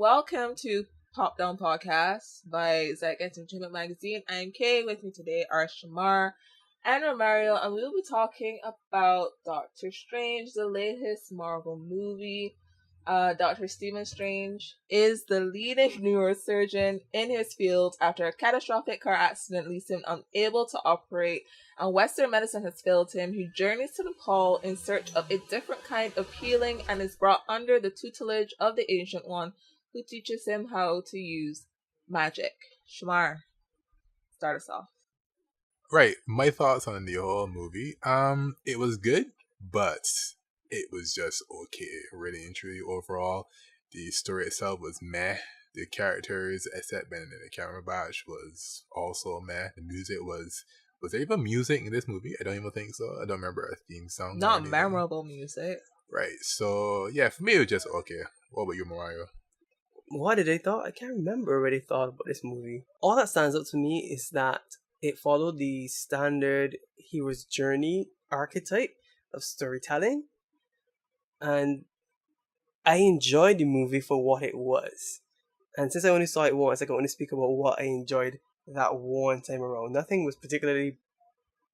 Welcome to Popdown Podcast by Zeitgeist Entertainment Magazine. I'm Kay. With me today are Shamar and Romario, and we'll be talking about Doctor Strange, the latest Marvel movie. Dr. Stephen Strange is the leading neurosurgeon in his field after a catastrophic car accident leaves him unable to operate, and Western medicine has failed him. He journeys to Nepal in search of a different kind of healing and is brought under the tutelage of the Ancient One, who teaches him how to use magic. Shamar, start us off. Right, my thoughts on the whole movie. It was good, but it was just okay, really and truly overall. The story itself was meh. The characters, except Benedict Cumberbatch, was also meh. The music was there even music in this movie? I don't even think so. I don't remember a theme song. Not memorable music. Right, so yeah, for me it was just okay. What about you, Mario? What did I thought? I can't remember what I thought about this movie. All that stands out to me is that it followed the standard hero's journey archetype of storytelling. And I enjoyed the movie for what it was. And since I only saw it once, I can only speak about what I enjoyed that one time around. Nothing was particularly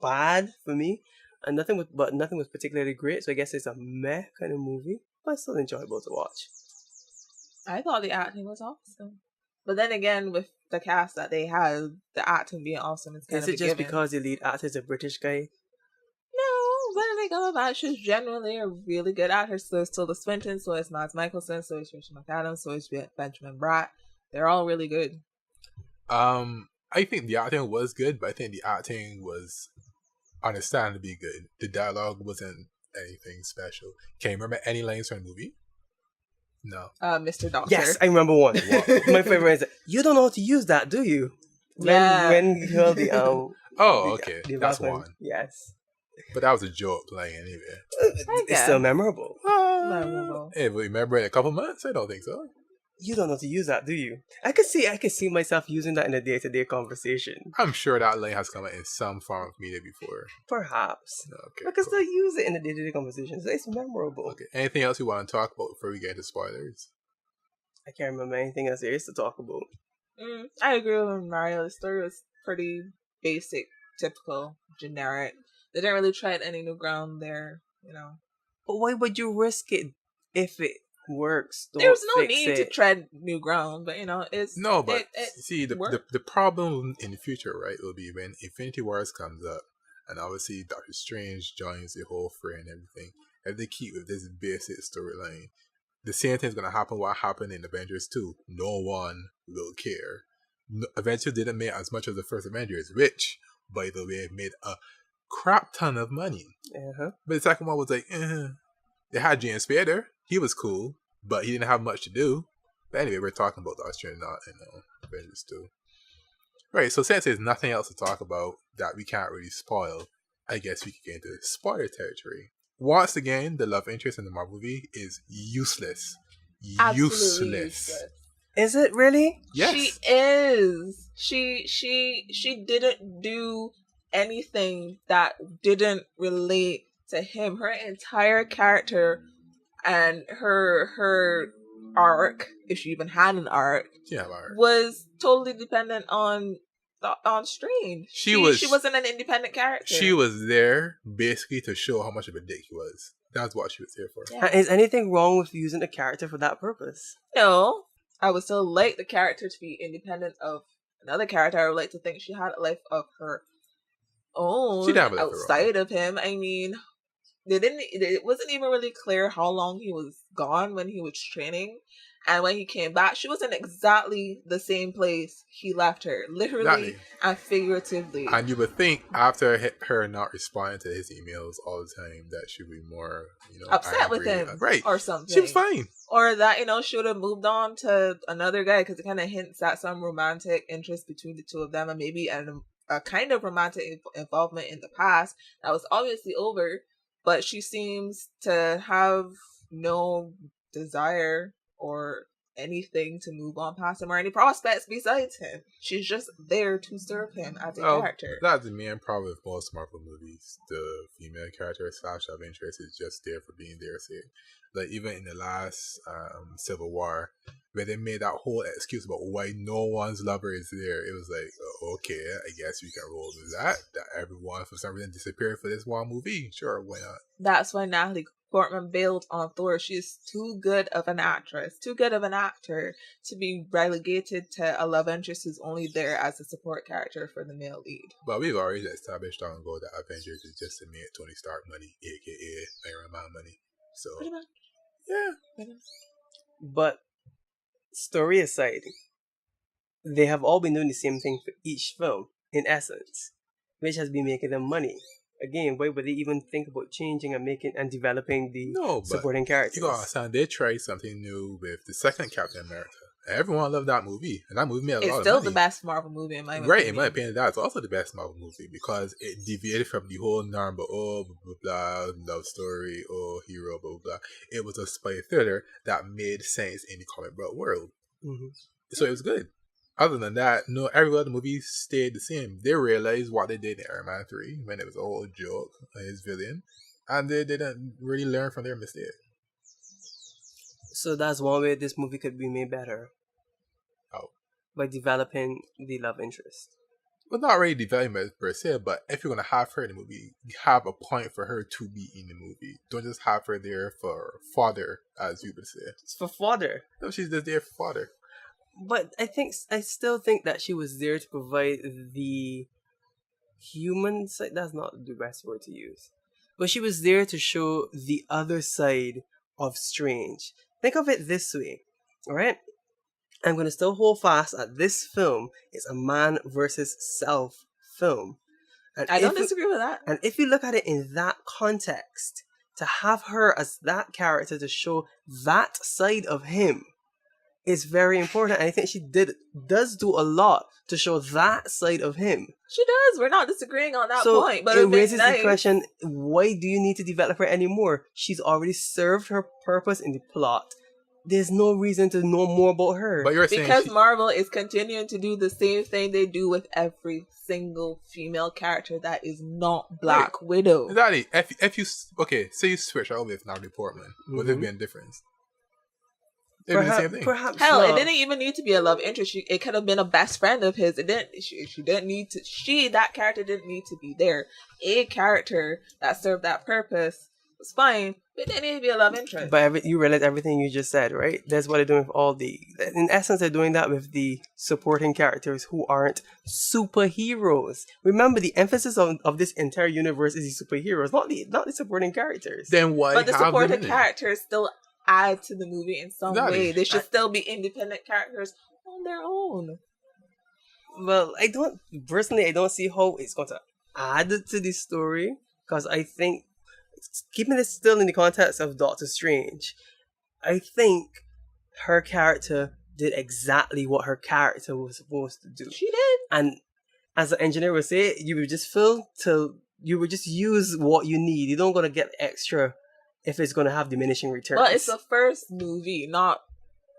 bad for me, and nothing was particularly great. So I guess it's a meh kind of movie, but still enjoyable to watch. I thought the acting was awesome. But then again, with the cast that they had, the acting being awesome is kind Is of it just because the lead actor is a British guy? No, Benedict Cumberbatch is generally a really good actor. So is Tilda Swinton, so is Mads Mikkelsen, so is Rachel McAdams, so is Benjamin Bratt. They're all really good. I think the acting was good, but I think the acting was understandably good. The dialogue wasn't anything special. Can you remember any lines from the movie? No. Mr. Doctor. Yes, I remember one. My favorite is, you don't know how to use that, do you? When you heard the oh, okay. That's one. Yes. But that was a joke line anyway. It's still memorable. Memorable. Hey, but remember in a couple months? I don't think so. You don't know how to use that, do you? I could see myself using that in a day-to-day conversation. I'm sure that line has come out in some form of media before. Perhaps. Okay. I can still use it in a day-to-day conversation, so it's memorable. Okay. Anything else you want to talk about before we get into spoilers? I can't remember anything else there is to talk about. I agree with Mario. The story was pretty basic, typical, generic. They didn't really tread any new ground there, you know. But why would you risk it if it works? There's no need to tread new ground, but you know, it's no. But see, the problem in the future, right, will be when Infinity Wars comes up, and obviously Doctor Strange joins the whole fray and everything. If they keep with this basic storyline, the same thing's gonna happen. What happened in Avengers 2? No one will care. Avengers didn't make as much as the first Avengers, which, by the way, made a crap ton of money. Uh-huh. But the second one was like, They had James Spader. He was cool, but he didn't have much to do. But anyway, we're talking about Doctor Strange, not Avengers 2. Right, so since there's nothing else to talk about that we can't really spoil, I guess we can get into spoiler territory. Once again, the love interest in the Marvel movie is useless. Absolutely useless. Is it really? Yes. She is. She didn't do anything that didn't relate to him. Her entire character and her arc, if she even had an arc, was totally dependent on Strange. She wasn't an independent character. She was there basically to show how much of a dick he was. That's what she was here for. Yeah. Is anything wrong with using a character for that purpose? No. I would still like the character to be independent of another character. I would like to think she had a life of her own outside of him. I mean, it wasn't even really clear how long he was gone when he was training, and when he came back, she wasn't exactly the same place he left her, literally and figuratively. And you would think after her not responding to his emails all the time that she'd be more, upset angry. with him, right? Or something. She was fine, or that she would have moved on to another guy, because it kind of hints at some romantic interest between the two of them, and maybe a kind of romantic involvement in the past that was obviously over. But she seems to have no desire or anything to move on past him or any prospects besides him. She's just there to serve him as a character. That's the main problem with most Marvel movies. The female character / love interest is just there for being there. Like even in the last Civil War, where they made that whole excuse about why no one's lover is there, it was like, okay, I guess we can roll with that. That everyone for some reason disappeared for this one movie. Sure, why not? That's why Natalie Portman bailed on Thor. She's too good of an actress, too good of an actor to be relegated to a love interest who's only there as a support character for the male lead. But we've already established long ago that Avengers is just to make Tony Stark money, aka Iron Man money. So Pretty much. Yeah. Pretty much. But story aside, they have all been doing the same thing for each film, in essence, which has been making them money. Again, why would they even think about changing and making and developing the supporting characters? You gotta understand, they tried something new with the second Captain America. Everyone loved that movie, and that movie made a lot of money. It's still the best Marvel movie in my opinion. Right, in my opinion, that's also the best Marvel movie because it deviated from the whole norm, but blah, blah, blah, love story, hero, blah, blah. It was a spy thriller that made sense in the comic book world. Mm-hmm. So it was good. Other than that, no, every other movie stayed the same. They realized what they did in Iron Man 3 when it was a whole joke on his villain, and they didn't really learn from their mistake. So that's one way this movie could be made better. How? By developing the love interest. Well, not really development per se, but if you're going to have her in the movie, you have a point for her to be in the movie. Don't just have her there for fodder, as you would say. It's for fodder. No, she's just there for fodder. But I still think that she was there to provide the human side. That's not the best word to use. But she was there to show the other side of Strange. Think of it this way, alright? I'm going to still hold fast at this film is a man versus self film. And I don't disagree with that. And if you look at it in that context, to have her as that character to show that side of him is very important. And I think she does do a lot to show that side of him. She does. We're not disagreeing on that So point. But it raises the question, why do you need to develop her anymore? She's already served her purpose in the plot. There's no reason to know more about her. But you're saying because Marvel is continuing to do the same thing they do with every single female character that is not Black Widow. Exactly. If you say you switch out with Natalie Portman, would there be a difference? It'd be the same thing. Perhaps Hell, not. it didn't even need to be a love interest. It could have been a best friend of his. It didn't. She didn't need to. That character didn't need to be there. A character that served that purpose was fine, but it didn't need to be a love interest. But you realize everything you just said, right? That's what they're doing with all the. In essence, they're doing that with the supporting characters who aren't superheroes. Remember, the emphasis of this entire universe is the superheroes, not the supporting characters. Then why? But the supporting characters still add to the movie in some way. They should still be independent characters on their own. Well, I don't see how it's going to add to the story, because I think, keeping this still in the context of Doctor Strange, I think her character did exactly what her character was supposed to do. She did. And as the engineer would say, you would just use what you need. You don't going to get extra if it's going to have diminishing returns. Well, it's the first movie. Not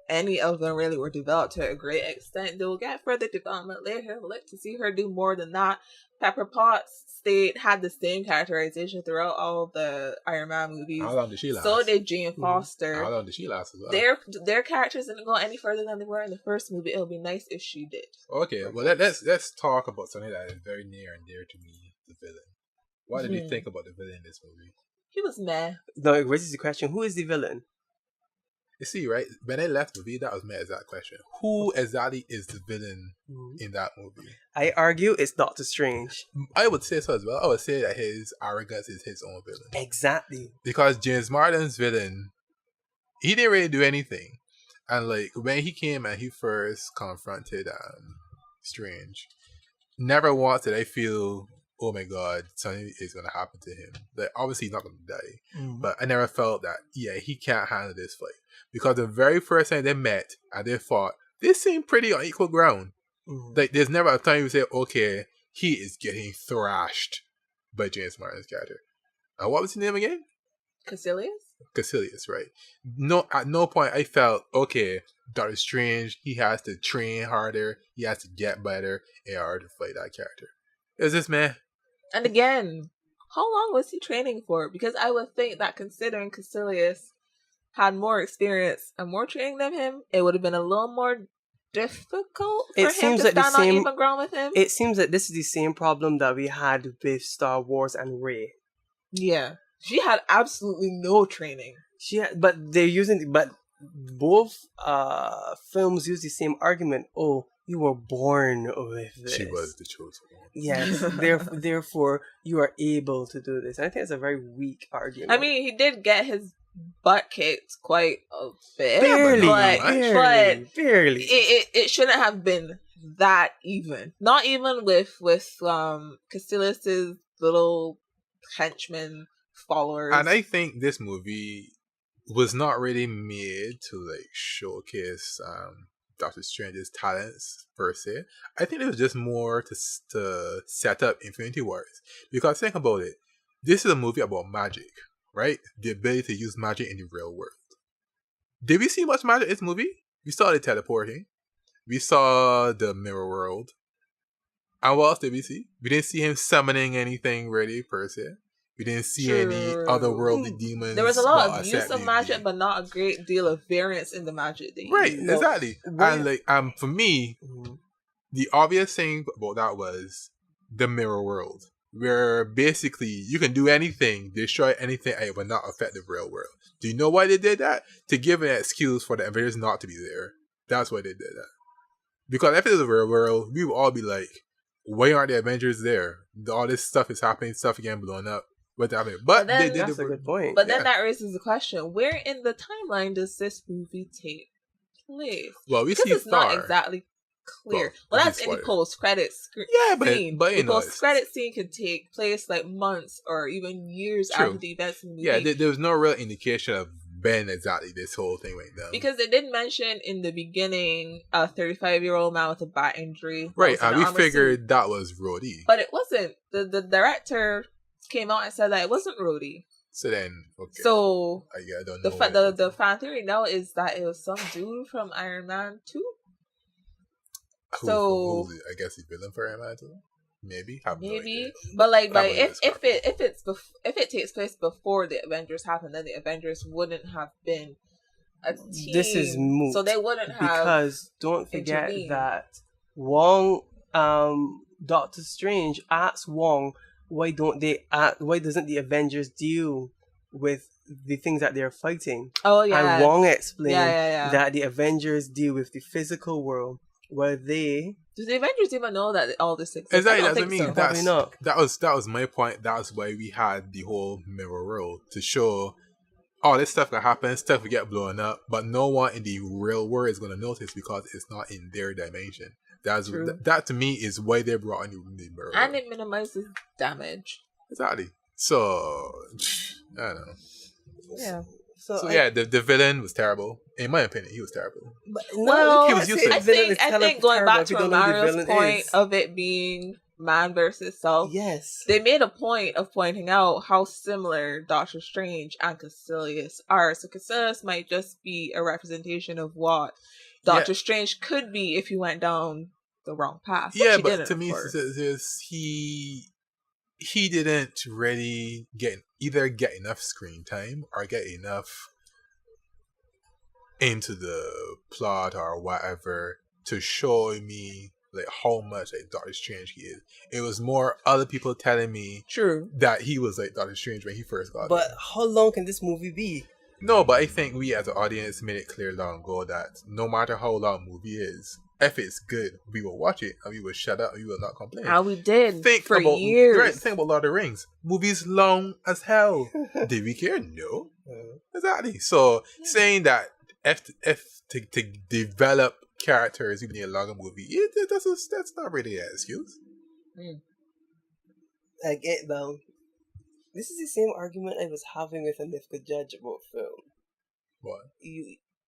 any of them really were developed to a great extent. They will get further development later. I'd like to see her do more than that. Pepper Potts had the same characterization throughout all the Iron Man movies. How long did she last? So did Jane Foster. How long did she last as well? Their characters didn't go any further than they were in the first movie. It would be nice if she did. Okay, well let's talk about something that is very near and dear to me, the villain. What did you think about the villain in this movie? He was meh. No, it raises the question, who is the villain? You see, right? When I left the movie, that was my exact question. Who exactly is the villain in that movie? I argue it's Doctor Strange. I would say so as well. I would say that his arrogance is his own villain. Exactly. Because James Martin's villain, he didn't really do anything. And like, when he came and he first confronted Strange, never once did I feel, oh my god, something is going to happen to him. Like, obviously he's not going to die. But I never felt that, he can't handle this fight. Because the very first time they met and they fought, they seemed pretty on equal ground. Like, there's never a time you say, okay, he is getting thrashed by James Martin's character. And what was his name again? Caecilius, right? No, at no point I felt, okay, Doctor Strange, he has to train harder, he has to get better in order to fight that character. Is this man? And again, how long was he training for? Because I would think that considering Caecilius had more experience and more training than him, it would have been a little more difficult for him to stand on even ground with him. It seems that this is the same problem that we had with Star Wars and Rey. Yeah. She had absolutely no training. But both films use the same argument. Oh, you were born with this. She was the chosen one. Yes, therefore you are able to do this. And I think it's a very weak argument. I mean, he did get his butt kicked quite a bit, barely. It shouldn't have been that even. Not even with Caecilius's little henchmen followers. And I think this movie was not really made to like showcase Doctor Strange's talents per se. I think it was just more to set up Infinity Wars. Because think about it, this is a movie about magic, right? The ability to use magic in the real world. Did we see much magic in this movie? We saw the teleporting. We saw the mirror world. And what else did we see? We didn't see him summoning anything really per se. We didn't see any otherworldly demons. There was a lot of use of magic, but not a great deal of variance in the magic they right, used. Exactly. And for me, the obvious thing about that was the mirror world, where basically you can do anything, destroy anything, and it will not affect the real world. Do you know why they did that? To give an excuse for the Avengers not to be there. That's why they did that. Because if it was the real world, we would all be like, why aren't the Avengers there? All this stuff is happening, stuff again blowing up. But then, that's a good point. But then that raises the question: where in the timeline does this movie take place? Well, we see it's not exactly clear. Well, that's in the post-credit scene. Yeah, but the post-credit scene can take place like months or even years after the events in the movie. Yeah, there was no real indication of when exactly this whole thing went down. Because they did mention in the beginning a 35-year-old man with a back injury. Right, and we figured that was Rhodey. But it wasn't. The director came out and said that it wasn't Rhodey. So then, okay. So I don't know. The fan theory now is that it was some dude from Iron Man 2. I guess he's villain for Iron Man 2. Maybe, but if it takes place before the Avengers happen, then the Avengers wouldn't have been a team. This is moot, so they wouldn't have. Because don't forget that Wong, Doctor Strange asks Wong, why doesn't the Avengers deal with the things that they're fighting? Oh yeah, and Wong explained that the Avengers deal with the physical world, where they. Do the Avengers even know that all this exists? Exactly, that's what I mean. So. Probably not. That was my point. That's why we had the whole mirror world to show all this stuff that happens, stuff will get blown up, but no one in the real world is going to notice because it's not in their dimension. That to me is why they brought in the mirror and world. It minimizes damage. Exactly. So I don't know. Yeah. So the villain was terrible. In my opinion, he was terrible. I think going back to Romario's point of it being man versus self. Yes. They made a point of pointing out how similar Doctor Strange and Caecilius are. So Caecilius might just be a representation of what Doctor Strange could be if he went down the wrong path. Yeah, but to me, he didn't really get enough screen time or get enough into the plot or whatever to show me like how much like Doctor Strange he is. It was more other people telling me that he was like Doctor Strange when he first got But how long can this movie be? No, but I think we as an audience made it clear long ago that no matter how long a movie is, if it's good, we will watch it and we will shut up and we will not complain. How we did for years. Right, think about Lord of the Rings. Movies long as hell. Did we care? No. Exactly. So saying that if to develop characters even in a longer movie, that's not really an excuse. I get though. This is the same argument I was having with a Mythical Judge about film. What?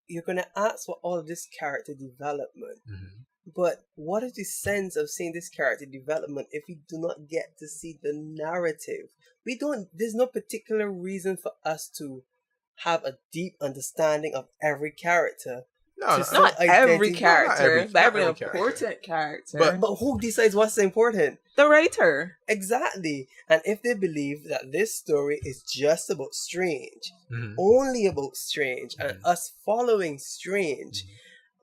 You're gonna ask for all of this character development, But what is the sense of seeing this character development if we do not get to see the narrative? There's no particular reason for us to have a deep understanding of every character. No, not every character, but every not important character. But who decides what's important? The writer. Exactly. And if they believe that this story is just about Strange, Mhm. only about Strange, and us following Strange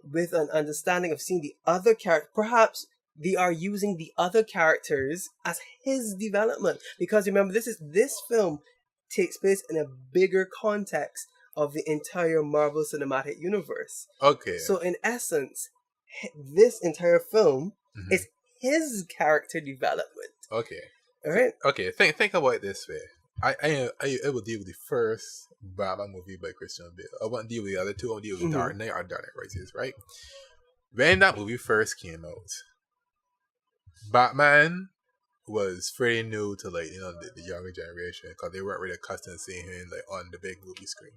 with an understanding of seeing the other character, perhaps they are using the other characters as his development. Because remember, this film takes place in a bigger context of the entire Marvel Cinematic Universe. Okay. So in essence, this entire film is his character development. Okay. All right. Okay. Think about it this way. I will deal with the first Batman movie by Christian Bale. I won't deal with the other two. I'll deal with Dark Knight or Dark Knight Rises. Right. When that movie first came out, Batman was pretty new to the younger generation because they weren't really accustomed to seeing him on the big movie screen.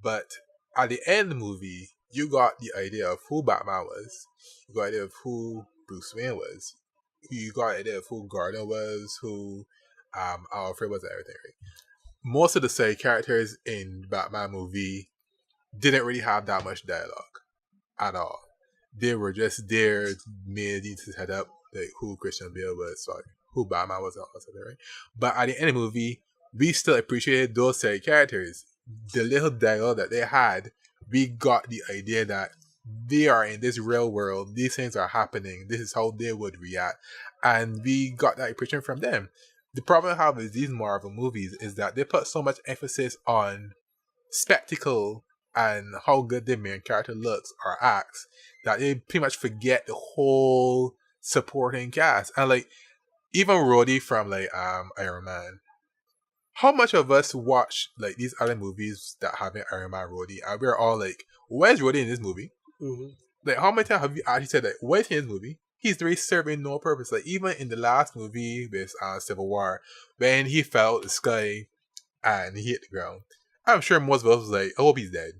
But at the end of the movie, you got the idea of who Batman was. You got the idea of who Bruce Wayne was. You got the idea of who Gordon was, who Alfred was, and everything. Right? Most of the side characters in Batman movie didn't really have that much dialogue at all. They were just there, made to set up who Christian Bale was, who Batman was, and all that, right? But at the end of the movie, we still appreciated those side characters. The little dialogue that they had, we got the idea that they are in this real world. These things are happening. This is how they would react. And we got that impression from them. The problem I have with these Marvel movies is that they put so much emphasis on spectacle and how good the main character looks or acts that they pretty much forget the whole supporting cast. And even Rhodey from Iron Man. How much of us watch these other movies that have an Iron Man Rhodey, and we're all like, where's Rhodey in this movie? Mm-hmm. How many times have you actually said where's he in this movie? He's really serving no purpose. Even in the last movie with Civil War, when he fell out the sky and he hit the ground, I'm sure most of us was like, I hope he's dead.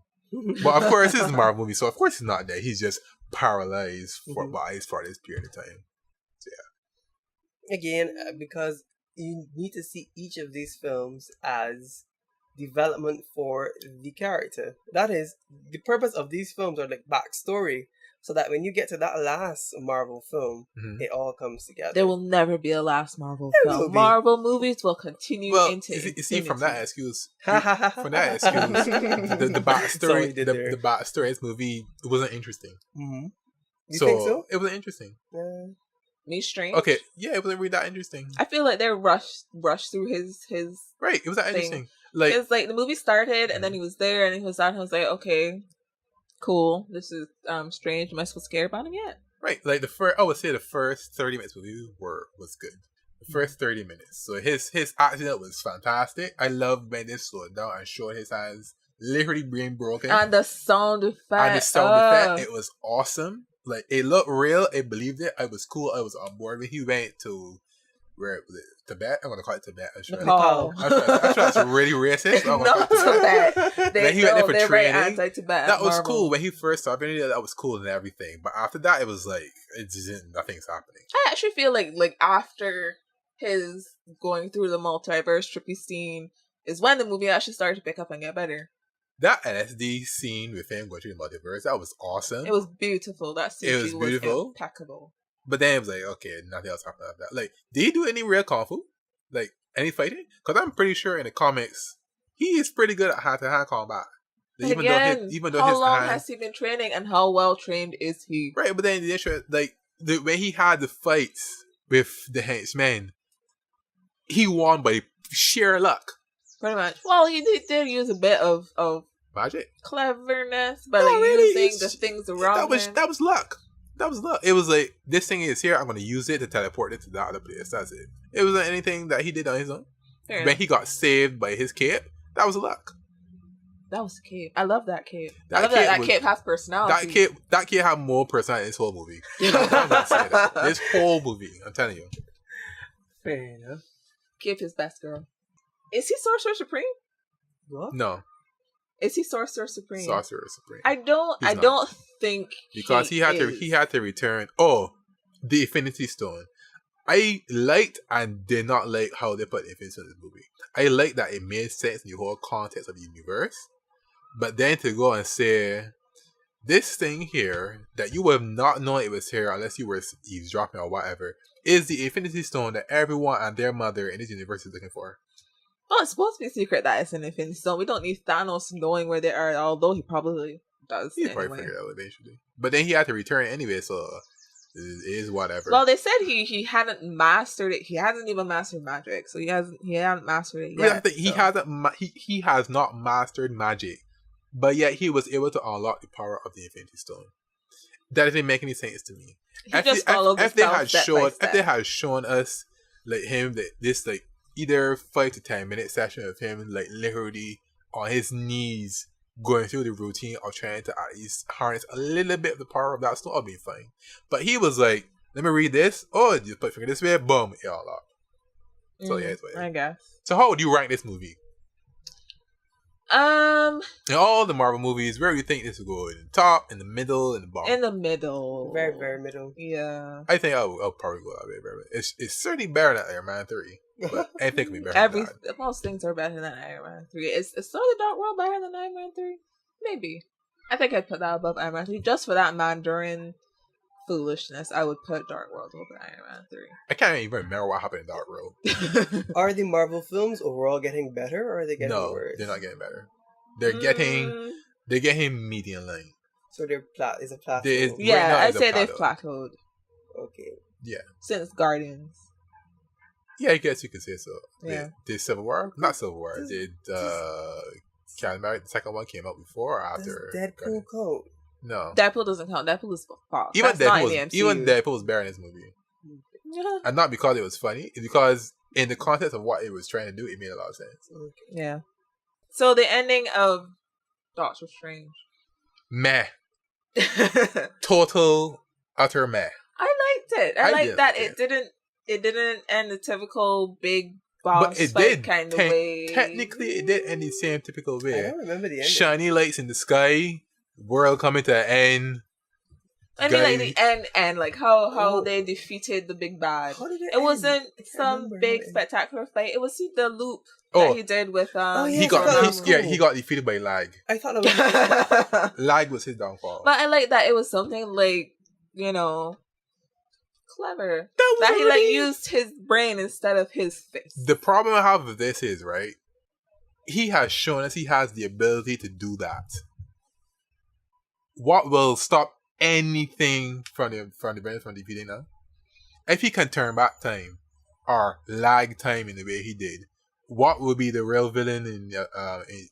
But of course, this is a Marvel movie, so of course he's not dead. He's just paralyzed for this period of time. So yeah. Again, because you need to see each of these films as development for the character. That is, the purpose of these films are backstory, so that when you get to that last Marvel film, it all comes together. There will never be a last Marvel film. Marvel movies will continue into you see, from that excuse, the backstory, the backstory of this movie, it wasn't interesting. Mm-hmm. You think so? It wasn't interesting. Me Strange. Okay, yeah, it wasn't really that interesting. I feel like they rushed through his right. It was that interesting. Because the movie started and then he was there and he was out and I was like, okay, cool. This is Strange. Am I supposed to care about him yet? Right. I would say the first 30 minutes of the movie was good. The first 30 minutes. So his accident was fantastic. I love when they slowed down and showed his hands literally being broken. And the sound effect. It was awesome. It looked real. I believed it. I was cool. I was on board. When he went to, where was it? Tibet? I'm going to call it Tibet. I'm sure that's really racist. Tibet. Then he went there for training. Anti-Tibet. That was cool. When he first started, that was cool and everything. But after that, it was nothing's happening. I actually feel like after his going through the multiverse trippy scene is when the movie actually started to pick up and get better. That LSD scene with him going through the multiverse, that was awesome. It was beautiful. That scene was beautiful. Impeccable. But then it was okay, nothing else happened after that. Did he do any real kung fu? Any fighting? Because I'm pretty sure in the comics, he is pretty good at hand-to-hand combat. Even though how long has he been training and how well trained is he? Right, but then the issue, when he had the fights with the henchmen, he won by sheer luck. Pretty much. Well, he did use a bit of magic, cleverness, but using the things around him. That was luck. That was luck. It was this thing is here. I'm going to use it to teleport it to the other place. That's it. It wasn't anything that he did on his own. Fair when he got saved by his cape, that was luck. That was a cape. I love that cape. That cape has personality. That cape had more personality in this whole movie. I'm not saying that. This whole movie, I'm telling you. Fair enough. Cape is best girl. Is he Sorcerer Supreme? What? No. Is he Sorcerer Supreme? Sorcerer Supreme. I don't think because he had to return. Oh, the Infinity Stone. I liked and did not like how they put Infinity Stone in this movie. I liked that it made sense in the whole context of the universe, but then to go and say this thing here that you would have not known it was here unless you were eavesdropping or whatever is the Infinity Stone that everyone and their mother in this universe is looking for. Well, it's supposed to be a secret that it's an Infinity Stone. We don't need Thanos knowing where they are, although he probably does. He probably figured it out eventually. But then he had to return anyway, so it is whatever. Well, they said he hadn't mastered it. He hasn't even mastered magic, so he hadn't mastered it yet. He has not mastered magic, but yet he was able to unlock the power of the Infinity Stone. That didn't make any sense to me. If they had shown us like him this like either 5 to 10 minute session of him like literally on his knees going through the routine of trying to at least harness a little bit of the power of that stone, I'll be fine. But he was like, let me read this. Oh, you put finger this way, boom, it all up. So yeah, it's what I guess. So how would you rank this movie? In all the Marvel movies, where do you think this would go? In the top, in the middle, in the bottom? In the middle. Very, very middle. Yeah. I think I'll probably go that way. It's certainly better than Iron Man 3. But anything could be better than that. Most things are better than Iron Man 3. Is Thor the Dark World better than Iron Man 3? Maybe. I think I'd put that above Iron Man 3. Just for that Mandarin foolishness, I would put Dark World over Iron Man 3. I can't even remember what happened in Dark World. Are the Marvel films overall getting better, or are they getting worse? No, they're not getting better. They're getting medium line. So they're is a plateau. I'd say they've plateaued. Okay. Yeah. Since Guardians. Yeah, I guess you could say so. Yeah. Did Civil War? Not Civil War. Did the second one came out before or after? Does Deadpool count? No. Deadpool doesn't count. Deadpool is Fox. Even Deadpool was better in this movie. Yeah. And not because it was funny, it's because in the context of what it was trying to do, it made a lot of sense. Okay. Yeah. So the ending of Doctor Strange. Meh. Total, utter meh. I liked it. I liked that it didn't end the typical big boss fight kind of way. Technically, it did end the same typical way. I don't remember the ending. Shiny lights in the sky, world coming to an end. I mean, like the end, like how they defeated the big bad. It wasn't some big spectacular fight. It was the loop that he did with he got defeated by Lag. I thought it was Lag was his downfall. But I like that it was something like, clever. That he used his brain instead of his fist. The problem I have with this is, right, he has shown us he has the ability to do that. What will stop anything from defeating them? If he can turn back time or lag time in the way he did, what would be the real villain in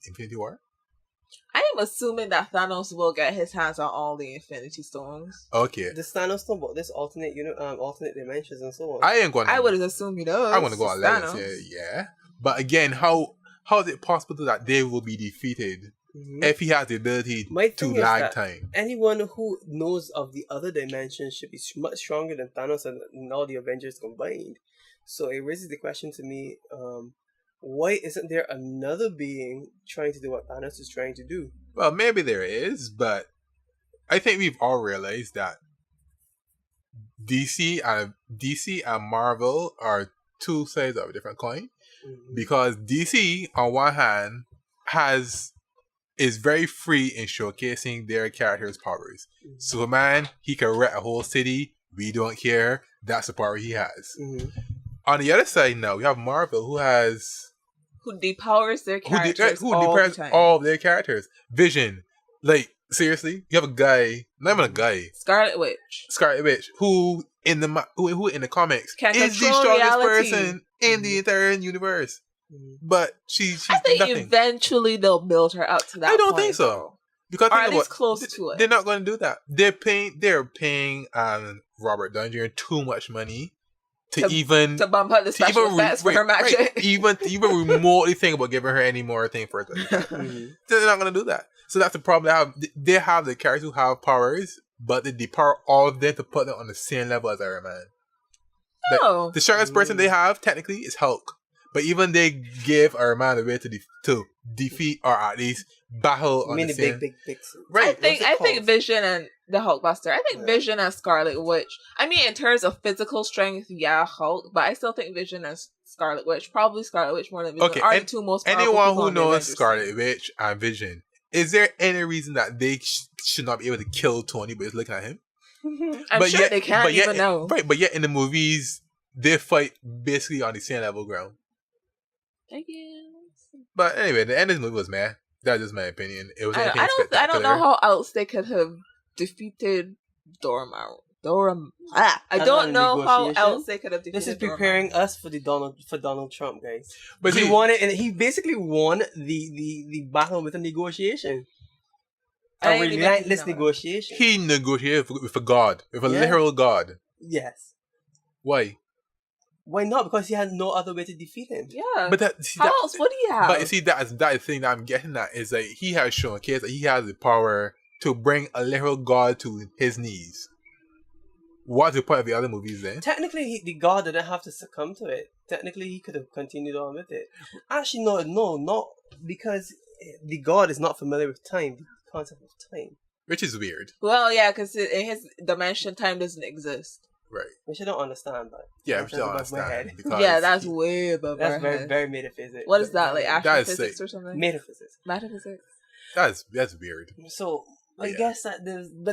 Infinity War? I am assuming that Thanos will get his hands on all the Infinity Stones. Okay. This Thanos Stone, but this alternate dimensions and so on. I would assume he does. I'm going to go on let and say, yeah. But again, how is it possible that they will be defeated if he has the ability to lag time? Anyone who knows of the other dimensions should be much stronger than Thanos and all the Avengers combined. So it raises the question to me, why isn't there another being trying to do what Thanos is trying to do? Well, maybe there is, but I think we've all realized that DC and Marvel are two sides of a different coin. Mm-hmm. Because DC, on one hand, is very free in showcasing their characters' powers. Mm-hmm. Superman, he can wreck a whole city. We don't care. That's the power he has. Mm-hmm. On the other side, now we have Marvel, who depowers their characters. Who depowers all of their characters. Vision, like seriously, you have a guy, not even a guy, Scarlet Witch, who in the comics can is the strongest person in the entire universe. But I think nothing. Eventually they'll build her up to that. I don't think so. Because or at least close to it. They're not going to do that. They're paying Robert Downey Jr. too much money to bump up the special effects for her magic. Right. Even remotely think about giving her any more thing for it. They're not going to do that. So that's the problem. They have the characters who have powers, but they depower all of them to put them on the same level as Iron Man. No. The strongest person they have technically is Hulk. But even they gave our man a way to defeat or at least battle on the same. Big Right. I think Vision and the Hulkbuster. I think Vision and Scarlet Witch. I mean, in terms of physical strength, yeah, Hulk. But I still think Vision and Scarlet Witch, probably Scarlet Witch more than Vision, Okay, are the two most powerful anyone people who on the knows Avengers Scarlet team. Witch and Vision, is there any reason that they should not be able to kill Tony but just looking at him? I'm But sure yet- they can't but yet- even know. Right, but yet in the movies, they fight basically on the same level ground. I guess. But anyway, the end of the movie was meh. That's just my opinion. It was anything I don't spectacular. know how else they could have defeated Dormammu. I don't know how else they could have defeated This is preparing us for Donald Trump, guys. But he see- won it, and he basically won the battle with a negotiation. I A didn't even relentless know. negotiation. He negotiated with a god, with a Yeah. literal god. Yes. Why? Why not? Because he had no other way to defeat him. Yeah. But how else would he have? But you see, that thing that I'm getting at is like he has shown case that he has the power to bring a literal god to his knees. What's the point of the other movies then? Technically, the god didn't have to succumb to it. Technically, he could have continued on with it. Actually, no, not because the god is not familiar with time, the concept of time. Which is weird, Well, yeah, because in his dimension, time doesn't exist. right? Which I don't understand, but Yeah, that's we don't above my understand. head. Because Yeah, that's way above That's our very, head. very metaphysics. What is that, like That is astrophysics sick. or something? Metaphysics. Metaphysics? that's weird. So I Yeah. guess that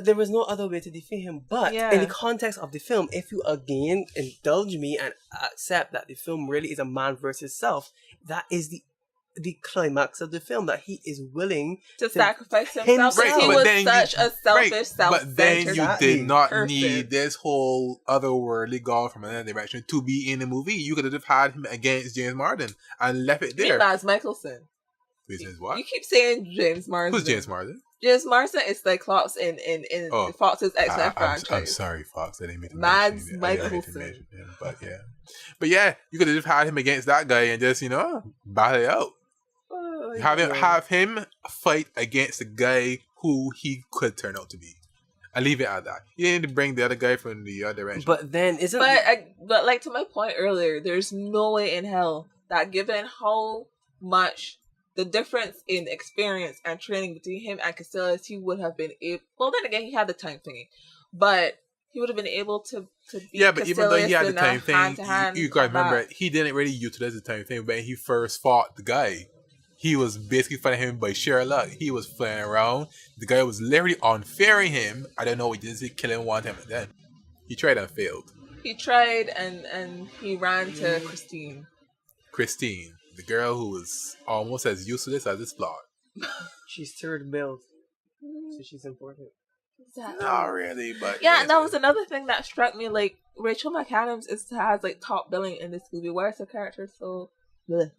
there was no other way to defeat him. But Yeah. in the context of the film, if you again indulge me and accept that the film really is a man versus self, that is the climax of the film, that he is willing To sacrifice himself. Right, he but was then such a selfish, But then you did not person. need this whole otherworldly god from another dimension to be in the movie. You could have had him against James Martin and left it there. Mads Mikkelsen. Reasons what? You keep saying James Marsden. Who's James Martin? James Marsden is Cyclops in Oh. Fox's X-Men I'm franchise. sorry, Fox. I didn't mean to Mads mention him. I didn't Mikkelsen. mention him, but yeah, you could have had him against that guy and just battle it out. Oh, Have him fight against the guy who he could turn out to be. I leave it at that. You need to bring the other guy from the other direction. But then isn't But like to my point earlier, there's no way in hell that given how much the difference in experience and training between him and Casillas, he would have been able. Well, then again, he had the time thingy, but he would have been able to beat but even though he had the Casillas in a time thing, hand-to-hand you gotta remember combat. he didn't really utilize the time thing when he first fought the guy. He was basically fighting him by sheer luck. He was flying around. The guy was literally unfairing him. I don't know what he did. He kill him one time and then he tried and failed. He tried and he ran to Christine, the girl who was almost as useless as this plot. she's third build, so she's important. Not really, but Yeah, that was another thing that struck me. Like Rachel McAdams has like top billing in this movie. Why is her character so? Bleh.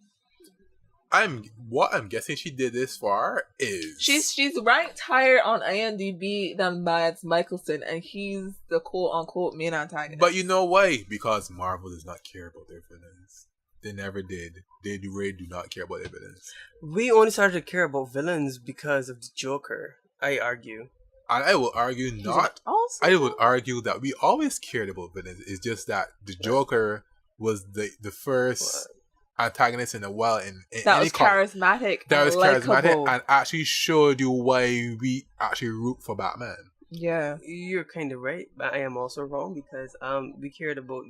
What I'm guessing she did this for is She's ranked higher on IMDb than Mads Mikkelsen, and he's the quote unquote main antagonist. But you know why? Because Marvel does not care about their villains. They never did. They really do not care about their villains. We only started to care about villains because of the Joker, I argue. And I will argue not. Also, I would argue that we always cared about villains. It's just that the Joker was the first antagonist in a while in that any was charismatic. that was charismatic likable. and actually showed you why we actually root for Batman. Yeah. You're kind of right, but I am also wrong because we cared about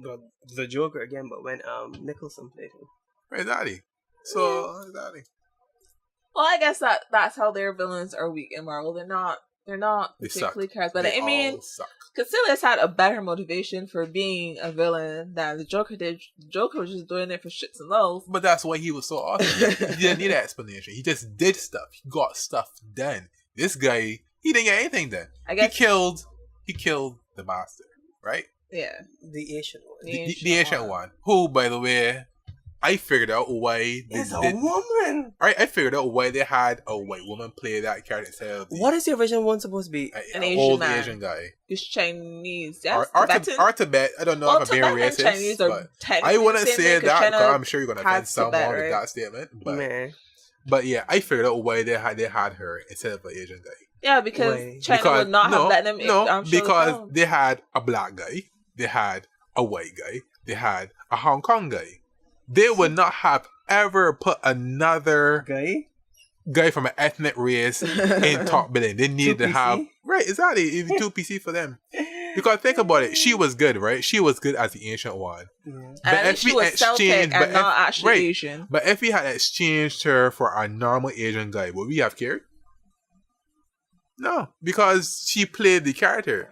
the Joker again, but when Nicholson played him. Exactly. So exactly. Well, I guess that's how their villains are weak in Marvel. They're not They suck. particularly charismatic. They I mean, all suck. Casillas had a better motivation for being a villain than the Joker did. The Joker was just doing it for shits and lows. But that's why he was so awesome. He didn't need an explanation. He just did stuff. He got stuff done. This guy, he didn't get anything done. I guess He killed the master, right? yeah. The Asian one. The Asian one. Who, by the way, I figured out why It's a woman! I figured out why they had a white woman play that character instead of What is the original one supposed to be? An an Asian old man. Asian guy. He's Chinese. Yes, Or Tibetan. Tibet. I don't know Well, if I'm being Tibetan and racist, Chinese are but technically I wouldn't the same say thing, 'cause that China because I'm sure you're gonna offend has someone Tibet, with right? that statement. Man. But yeah, I figured out why they had her instead of an Asian guy. Yeah, because Wait. China would not have let them. No, show the because film. they had a black guy, they had a white guy, they had a Hong Kong guy. they would not have ever put another guy from an ethnic race in top billing. They needed to have right, exactly. It's too PC for them. Because think about it, she was good, right? She was good as the ancient one. Yeah. But if she was Celtic and not actually Asian. But if we had exchanged her for a normal Asian guy, would we have cared? No, because she played the character.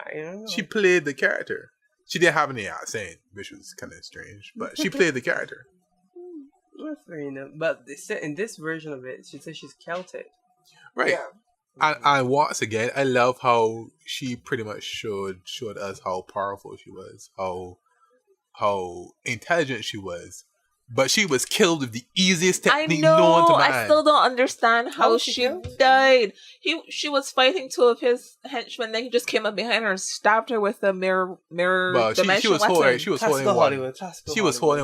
She played the character. She didn't have any accent, which was kind of strange, but she played the character. But in this version of it, she says she's Celtic. Right. Yeah. And once again, I love how she pretty much showed us how powerful she was, how intelligent she was. But she was killed with the easiest technique known to man. I still don't understand how she died. She was fighting two of his henchmen, then he just came up behind her and stabbed her with a mirror dimension weapon. She was holding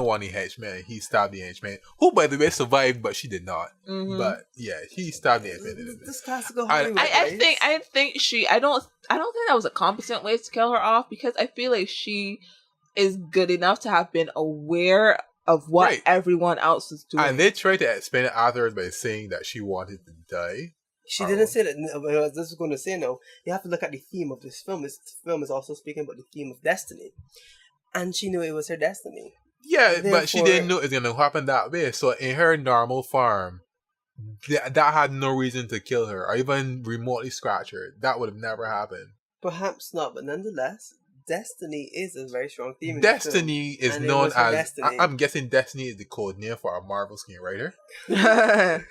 one of the henchmen. He stabbed the henchman, who by the way survived, but she did not. Mm-hmm. But yeah, he stabbed the henchman. This classical Hollywood. I think she. I don't think that was a competent way to kill her off, because I feel like she is good enough to have been aware of what everyone else is doing. And they tried to explain it afterwards by saying that she wanted to die. She didn't say that. I was just going to say, no, you have to look at the theme of this film. This film is also speaking about the theme of destiny. And she knew it was her destiny. Yeah, but she didn't know it was going to happen that way. So in her normal form, that had no reason to kill her or even remotely scratch her. That would have never happened. Perhaps not, but nonetheless, destiny is a very strong theme. Destiny is known as. I'm guessing Destiny is the code name for a Marvel screenwriter. But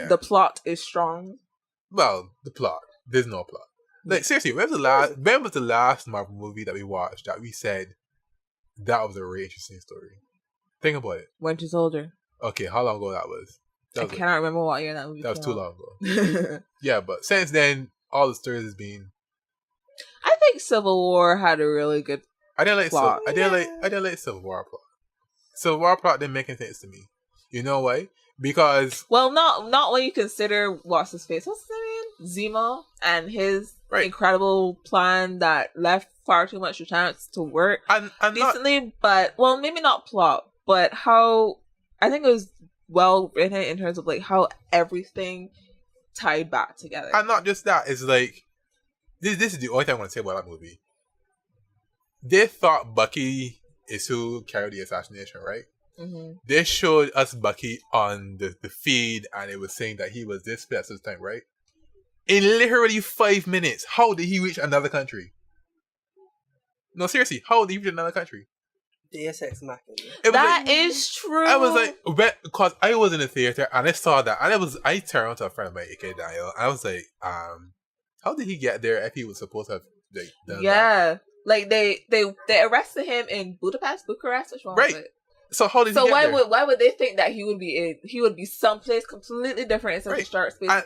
the plot is strong. Well, the plot. There's no plot. Like seriously, when was the last Marvel movie that we watched that we said that was a really interesting story? Think about it. Winter Soldier. Okay, how long ago that was? I cannot remember what year that movie. That was too long ago. Yeah, but since then, all the stories has been. I think Civil War had a really good plot. I didn't like Civil War plot. Civil War plot didn't make any sense to me. You know why? Because not when you consider what's his face. What's his name? Zemo and his incredible plan that left far too much chance to work and decently. But maybe not plot, but how I think it was well written in terms of like how everything tied back together. And not just that, it's like. This is the only thing I want to say about that movie. They thought Bucky is who carried the assassination, right? Mm-hmm. They showed us Bucky on the feed, and it was saying that he was this specific time, right? In literally 5 minutes, how did he reach another country? No, seriously, how did he reach another country? Deus Ex Machina. That is true. I was like, because I was in the theater and I saw that, and I turned to a friend of mine, A.K. Daniel, and I was like, how did he get there if he was supposed to have done that? Like they arrested him in Bucharest, which one was it? So how did he get there? So why would they think that he would be someplace completely different in such a short space? And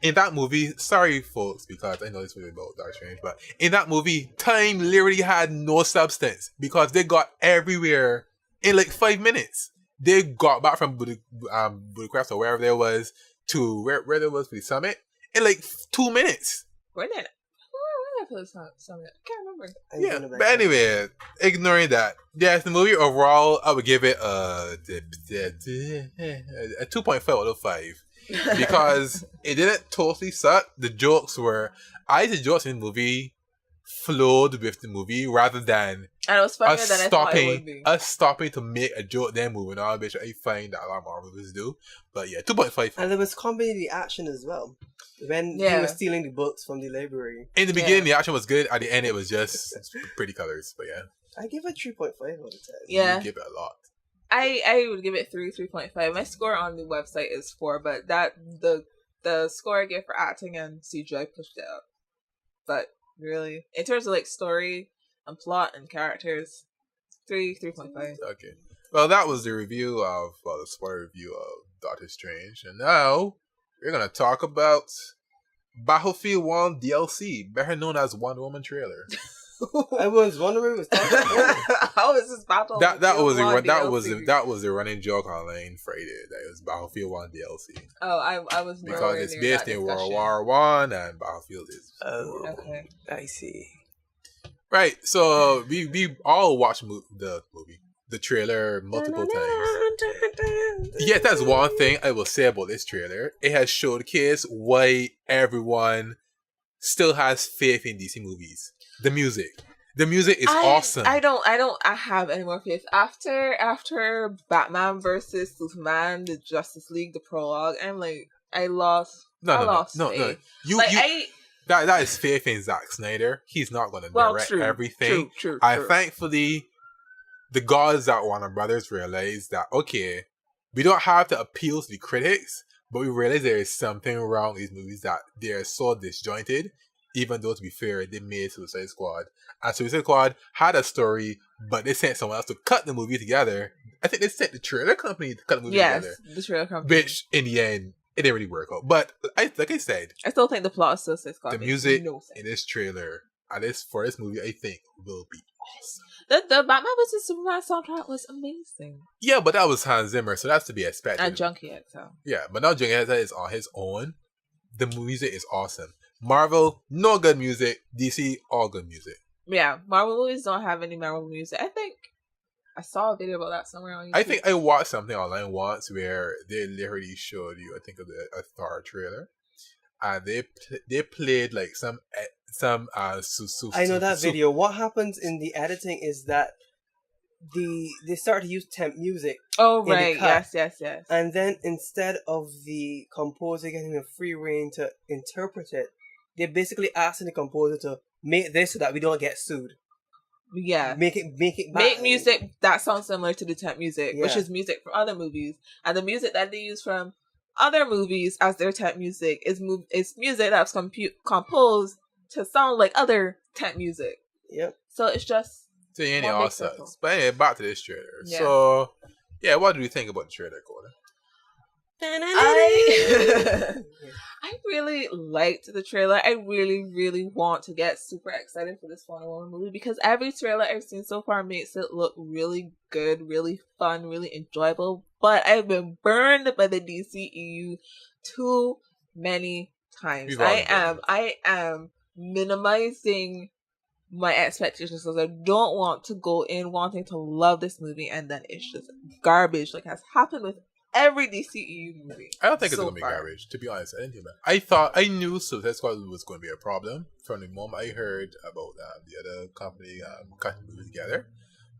in that movie, sorry folks, because I know it's really about Doctor Strange, but in that movie, time literally had no substance because they got everywhere in like 5 minutes. They got back from Bucharest or wherever there was to where there was for the summit in like 2 minutes. Where did for the summit? I can't remember. Yeah, but anyway, ignoring that, yes, the movie overall, I would give it a 2.5 out of 5 because it didn't totally suck. The jokes were, the jokes in the movie flowed with the movie rather than and it was funnier than I thought it would be. Us stopping to make a joke then moving on, which I find that a lot of Marvel movies do. But yeah, 2.5. And there was comedy action as well. When he was stealing the books from the library. In the beginning, the action was good. At the end, it was just pretty colors. But yeah. I give it 3.5 out of 10. Yeah. You give it a lot. I would give it 3.5. My score on the website is 4, but the score I gave for acting and CGI pushed it up. But really, in terms of like story and plot and characters, 3.5. Okay. Well, that was the review of the spoiler review of Doctor Strange, and now we're gonna talk about Battlefield 1 DLC, better known as Wonder Woman trailer. I was wondering how is this Battlefield? That was a running joke online Friday. That it was Battlefield 1 DLC. Oh, I was because it's based in World War One, and Battlefield is. Oh, okay, I see. Right, so we all watched the trailer multiple times. Yeah, that's one thing I will say about this trailer. It has showcased why everyone still has faith in DC movies. The music. The music is awesome. I have any more faith. After Batman versus Superman, the Justice League, the prologue, I'm like, I lost faith. That is faith in Zack Snyder. He's not going to direct everything. True. Thankfully, the gods at Warner Brothers realized that, okay, we don't have to appeal to the critics, but we realize there is something wrong with these movies, that they are so disjointed, even though, to be fair, they made Suicide Squad. And Suicide Squad had a story, but they sent someone else to cut the movie together. I think they sent the trailer company to cut the movie together. Yes, the trailer company. Which, in the end, it didn't really work out. But, like I said, I still think the plot of Suicide Squad the music in this trailer, for this movie, I think, will be awesome. The Batman vs Superman soundtrack was amazing. Yeah, but that was Hans Zimmer, so that's to be expected. And Junkie XL. Yeah, but now Junkie XL is on his own. The music is awesome. Marvel, no good music. DC, all good music. Yeah, Marvel movies don't have any Marvel music. I think I saw a video about that somewhere on YouTube. I think I watched something online once where they literally showed you, I think, of a Thor trailer, and they played like some. I know that video. What happens in the editing is that they start to use temp music. Oh right, yes. And then instead of the composer getting a free reign to interpret it, they're basically asking the composer to make this so that we don't get sued. Yeah, make music that sounds similar to the temp music, which is music from other movies, and the music that they use from other movies as their temp music is music that's composed to sound like other temp music. Yep. So it's just. So you ain't all sucks. But anyway, back to this trailer. Yeah. So, yeah, what do you think about the trailer, Coda? I really liked the trailer. I really, really want to get super excited for this Wonder Woman movie because every trailer I've seen so far makes it look really good, really fun, really enjoyable. But I've been burned by the DCEU too many times. I am minimizing my expectations because I don't want to go in wanting to love this movie and then it's just garbage, like has happened with every DCEU movie. I don't think it's gonna be garbage, to be honest. I knew Suicide Squad was going to be a problem from the moment I heard about the other company cutting movies together.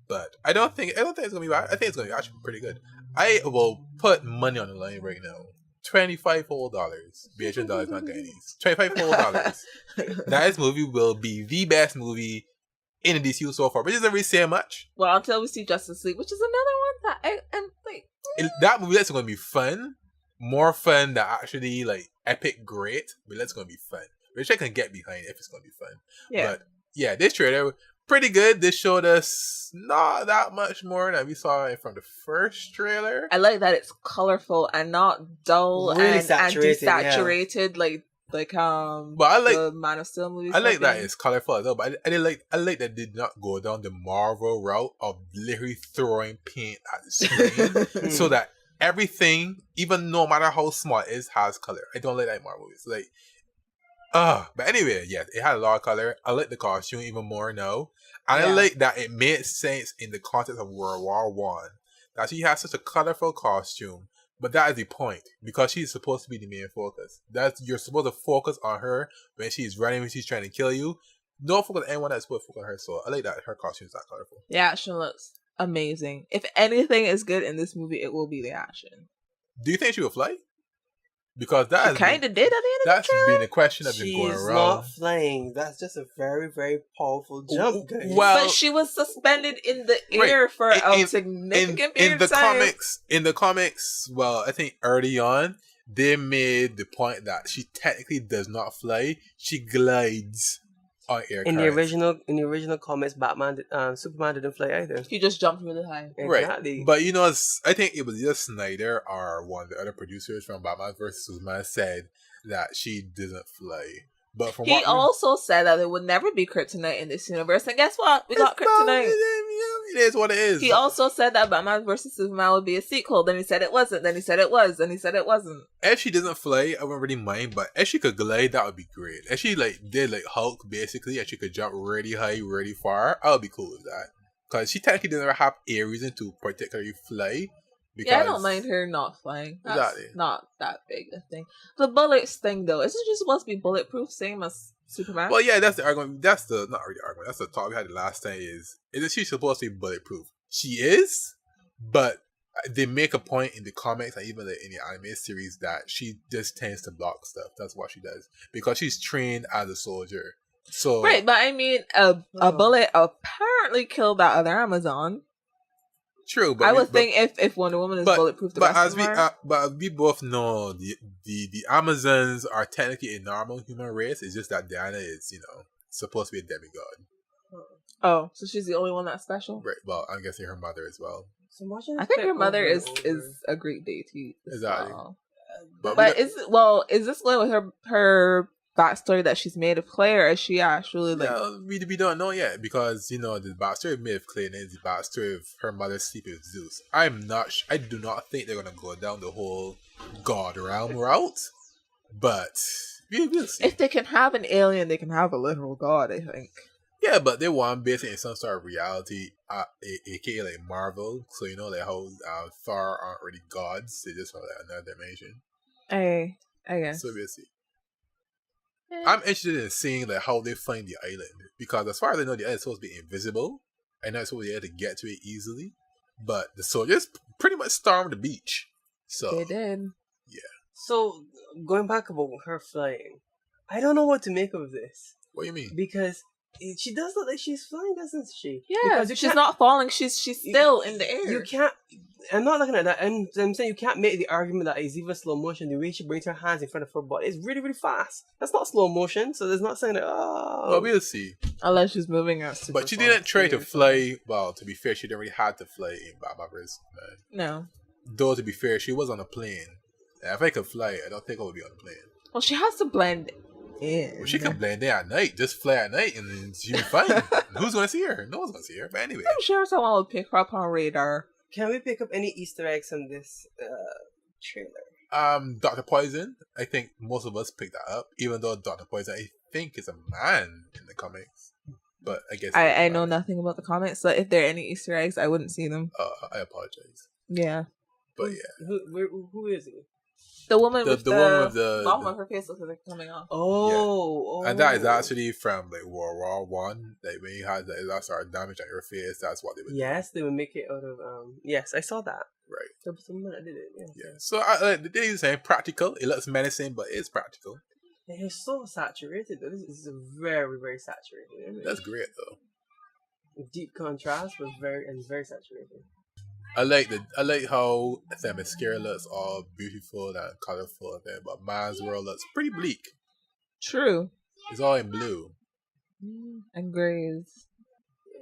But I don't think it's gonna be bad. I think it's gonna be actually pretty good. I will put money on the line right now. $25 whole dollars. $100 not getting these. $25 whole dollars. This movie will be the best movie in the DCU so far, but it doesn't really say much. Well, until we see Justice League, which is another one that I'm like. That movie that's going to be fun, more fun than actually like epic great, but that's going to be fun, which I can get behind if it's going to be fun. Yeah. But yeah, this trailer pretty good. This showed us not that much more than we saw from the first trailer. I like that it's colorful and not dull really and desaturated like but I like the Man of Steel movies. I like that it's colorful as well, but I like that they did not go down the Marvel route of literally throwing paint at the screen so that everything, even no matter how small it is, has color. I don't like that in Marvel movies. But anyway, yeah, it had a lot of color. I like the costume even more now. And I like that it made sense in the context of World War One. That she has such a colorful costume. But that is the point, because she's supposed to be the main focus. You're supposed to focus on her when she's running, when she's trying to kill you. Don't focus on anyone that's supposed to focus on her. So I like that her costume is that colorful. The action looks amazing. If anything is good in this movie, it will be the action. Do you think she will fly? Because that kind of did at the end of the trailer. That's been a question that's been going around. She's not flying. That's just a very, very powerful jump, guys. Well, but she was suspended in the air for a significant period of time. In the comics, well, I think early on, they made the point that she technically does not fly. She glides on air in currents. In the original comics, Superman didn't fly either. He just jumped really high. Exactly. Right. But you know, I think it was either Snyder or one of the other producers from Batman vs Superman said that she doesn't fly. But from he also said that there would never be kryptonite in this universe, and guess what? We got kryptonite. It is what it is. He also said that Batman vs Superman would be a sequel. Then he said it wasn't. Then he said it was. Then he said it wasn't. If she doesn't fly, I wouldn't really mind. But if she could glide, that would be great. If she did Hulk basically, and she could jump really high, really far, I would be cool with that. Because she technically doesn't have a reason to particularly fly, Because Yeah, I don't mind her not flying. That's Exactly. not that big a thing. The bullets thing, though, is it just supposed to be bulletproof, same as Superman? Well, yeah, that's the argument. That's the not really argument. That's the talk we had the last time. Is she supposed to be bulletproof? She is, but they make a point in the comics and even in the anime series that she just tends to block stuff. That's what she does because she's trained as a soldier. So right, but I mean, a bullet apparently killed that other Amazon. True, but I would think if Wonder Woman is bulletproof, the but rest of them are. but as we both know, the Amazons are technically a normal human race. It's just that Diana is, supposed to be a demigod. Oh, so she's the only one that's special? Right. Well, I'm guessing her mother as well. So I think her mother is a great deity. Exactly. Well. But is this going with her backstory that she's made of clay, or is she actually like? No, we don't know yet because the backstory of made of clay is the backstory of her mother sleeping with Zeus. I do not think they're gonna go down the whole god realm route, but we'll see. If they can have an alien, they can have a literal god, I think. Yeah, but they want basically in some sort of reality, aka like Marvel. So like how Thor aren't really gods; they just from like another dimension. I guess. So we'll see. I'm interested in seeing like how they find the island because as far as I know, the island is supposed to be invisible and not supposed to be able to get to it easily. But the soldiers pretty much stormed the beach. So they did. Yeah. So going back about her flying, I don't know what to make of this. What do you mean? Because she does look like she's flying, doesn't she? Yeah, because she's not falling. She's still in the air. You can't. I'm not looking at that. I'm saying you can't make the argument that it's even slow motion. The way she brings her hands in front of her body is really, really fast. That's not slow motion. So there's not saying that. Oh. Well, we'll see. Unless she's moving at super But she didn't try to fly. Well, to be fair, she didn't really have to fly in Barbaros, man. No. Though to be fair, she was on a plane. And if I could fly, I don't think I would be on a plane. Well, she has to blend in. Well, she can blend in at night. Just fly at night, and then she'll be fine. Who's gonna see her? No one's gonna see her. But anyway, I'm sure someone will pick her up on radar. Can we pick up any Easter eggs from this trailer? Dr. Poison. I think most of us picked that up, even though Dr. Poison, I think, is a man in the comics. But I guess I know nothing about the comics, so if there are any Easter eggs, I wouldn't see them. I apologize. Yeah. But yeah. Who is he? The woman with the woman with the bottom of her face looks like it's coming off. Oh, and that is actually from like World War One. Like when you had that sort of damage on your face, that's what they would. Yes, they would make it out of. Yes, I saw that. Right. There was someone that did it. Yeah. So the thing is saying practical. It looks menacing, but it's practical. It is so saturated. This is very, very saturated. Isn't it? That's great though. Deep contrast, but very saturated. I like how Themyscira looks all beautiful and colorful, but Mars' world looks pretty bleak. True. It's all in blue. And grays.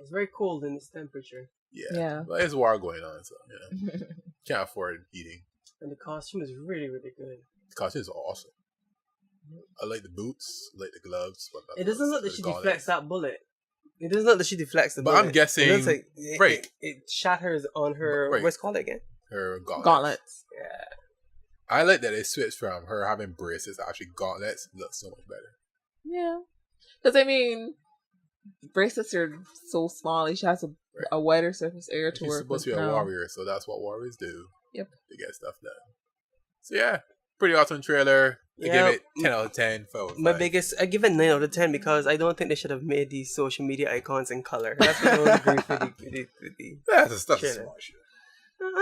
It's very cold in this temperature. Yeah. But there's war going on, so can't afford eating. And the costume is really, really good. The costume is awesome. I like the boots, I like the gloves. It doesn't look that she deflects that bullet. It doesn't look that she deflects the bullet. But I'm guessing, it looks like it shatters on her. What's it called again? Her gauntlets. Yeah. I like that it switched from her having braces to actually gauntlets. It looks so much better. Yeah, because I mean, bracelets are so small. She has a wider surface area to work with. She's supposed to be a warrior, so that's what warriors do. Yep. To get stuff done. So yeah, pretty awesome trailer. I give it 10 out of 10. I give it 9 out of 10 because I don't think they should have made these social media icons in color. That's what I would agree with the That's a small issue.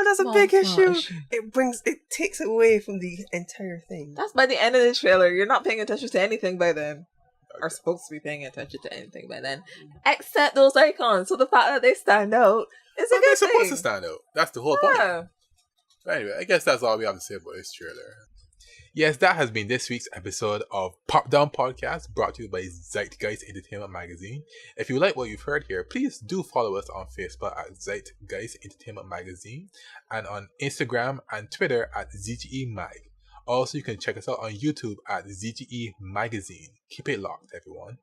That's a big issue. It takes away from the entire thing. That's by the end of the trailer. You're not paying attention to anything by then. Okay. Are supposed to be paying attention to anything by then. Except those icons. So the fact that they stand out is a good thing. They're supposed to stand out. That's the whole point. But anyway, I guess that's all we have to say about this trailer. Yes, that has been this week's episode of Popdown Podcast, brought to you by Zeitgeist Entertainment Magazine. If you like what you've heard here, please do follow us on Facebook at Zeitgeist Entertainment Magazine and on Instagram and Twitter at ZGE Mag. Also, you can check us out on YouTube at ZGE Magazine. Keep it locked, everyone.